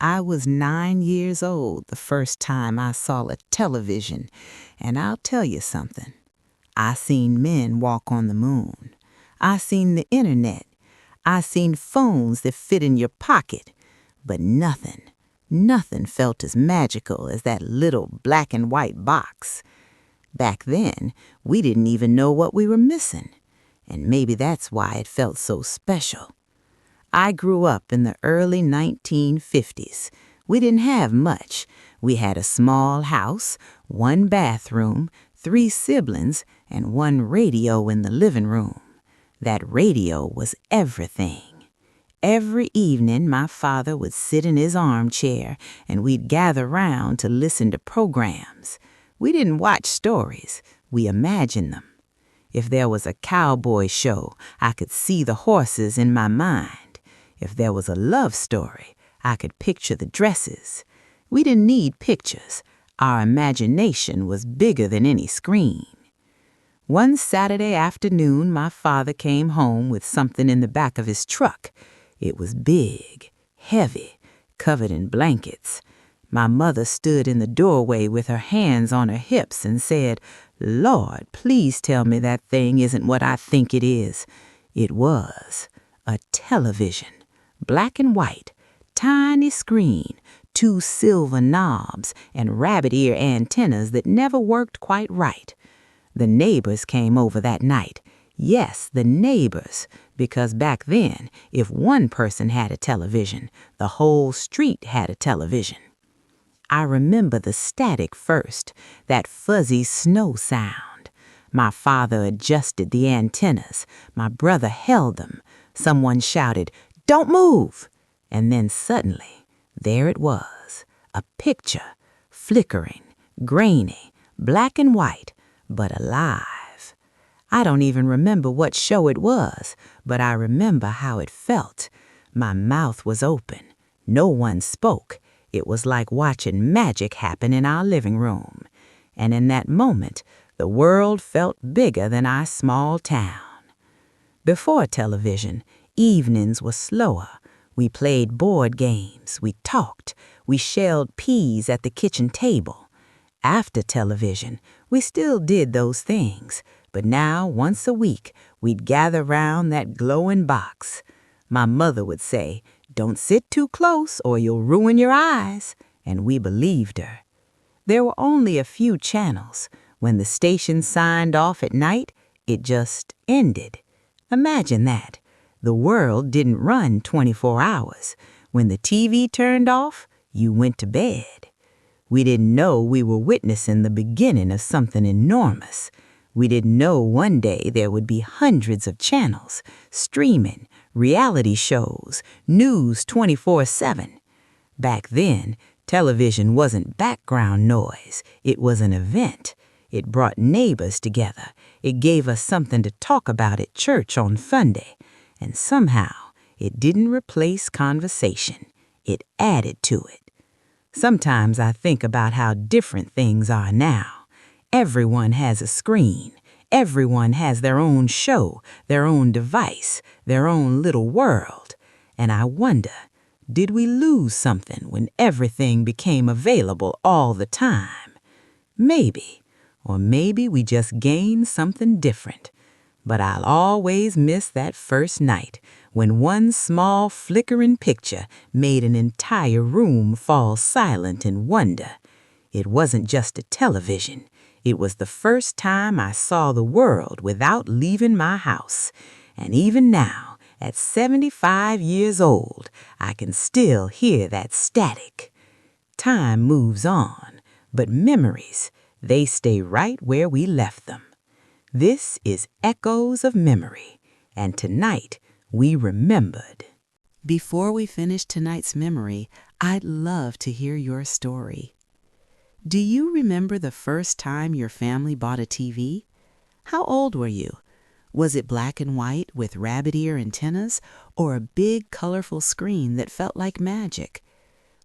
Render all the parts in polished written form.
I was 9 years old the first time I saw a television, and I'll tell you something. I seen men walk on the moon. I seen the internet. I seen phones that fit in your pocket. But nothing felt as magical as that little black and white box. Back then, we didn't even know what we were missing, and maybe that's why it felt so special. I grew up in the early 1950s. We didn't have much. We had a small house, 1 bathroom, 3 siblings, and 1 radio in the living room. That radio was everything. Every evening, my father would sit in his armchair, and we'd gather round to listen to programs. We didn't watch stories. We imagined them. If there was a cowboy show, I could see the horses in my mind. If there was a love story, I could picture the dresses. We didn't need pictures. Our imagination was bigger than any screen. One Saturday afternoon, my father came home with something in the back of his truck. It was big, heavy, covered in blankets. My mother stood in the doorway with her hands on her hips and said, "Lord, please tell me that thing isn't what I think it is." It was a television. Black and white, tiny screen, 2 silver knobs, and rabbit ear antennas that never worked quite right. The neighbors came over that night. Yes, the neighbors, because back then, if one person had a television, the whole street had a television. I remember the static first, that fuzzy snow sound. My father adjusted the antennas. My brother held them. Someone shouted, "Don't move!" And then suddenly, there it was, a picture, flickering, grainy, black and white, but alive. I don't even remember what show it was, but I remember how it felt. My mouth was open. No one spoke. It was like watching magic happen in our living room. And in that moment, the world felt bigger than our small town. Before television, evenings were slower. We played board games, we talked, we shelled peas at the kitchen table. After television, we still did those things, but now, once a week, we'd gather round that glowing box. My mother would say, "Don't sit too close or you'll ruin your eyes," and we believed her. There were only a few channels. When the station signed off at night, it just ended. Imagine that. The world didn't run 24 hours. When the TV turned off, you went to bed. We didn't know we were witnessing the beginning of something enormous. We didn't know one day there would be hundreds of channels, streaming, reality shows, news 24/7. Back then, television wasn't background noise. It was an event. It brought neighbors together. It gave us something to talk about at church on Sunday. And somehow, it didn't replace conversation. It added to it. Sometimes I think about how different things are now. Everyone has a screen. Everyone has their own show, their own device, their own little world. And I wonder, did we lose something when everything became available all the time? Maybe, or maybe we just gained something different. But I'll always miss that first night when one small flickering picture made an entire room fall silent in wonder. It wasn't just a television. It was the first time I saw the world without leaving my house. And even now, at 75 years old, I can still hear that static. Time moves on, but memories, they stay right where we left them. This is Echoes of Memory, and tonight we remembered. Before we finish tonight's memory, I'd love to hear your story. Do you remember the first time your family bought a TV? How old were you? Was it black and white with rabbit ear antennas or a big colorful screen that felt like magic?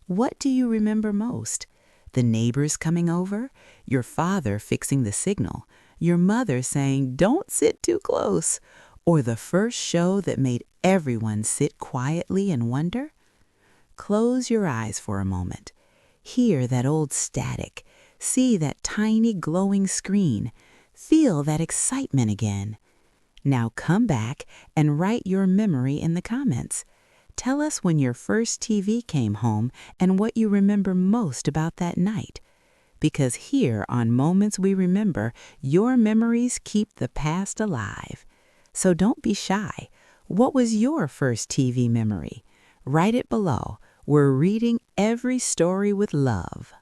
What do you remember most? The neighbors coming over? Your father fixing the signal? Your mother saying, "Don't sit too close," or the first show that made everyone sit quietly and wonder? Close your eyes for a moment. Hear that old static. See that tiny glowing screen. Feel that excitement again. Now come back and write your memory in the comments. Tell us when your first TV came home and what you remember most about that night. Because here on Moments We Remember, your memories keep the past alive. So don't be shy. What was your first TV memory? Write it below. We're reading every story with love.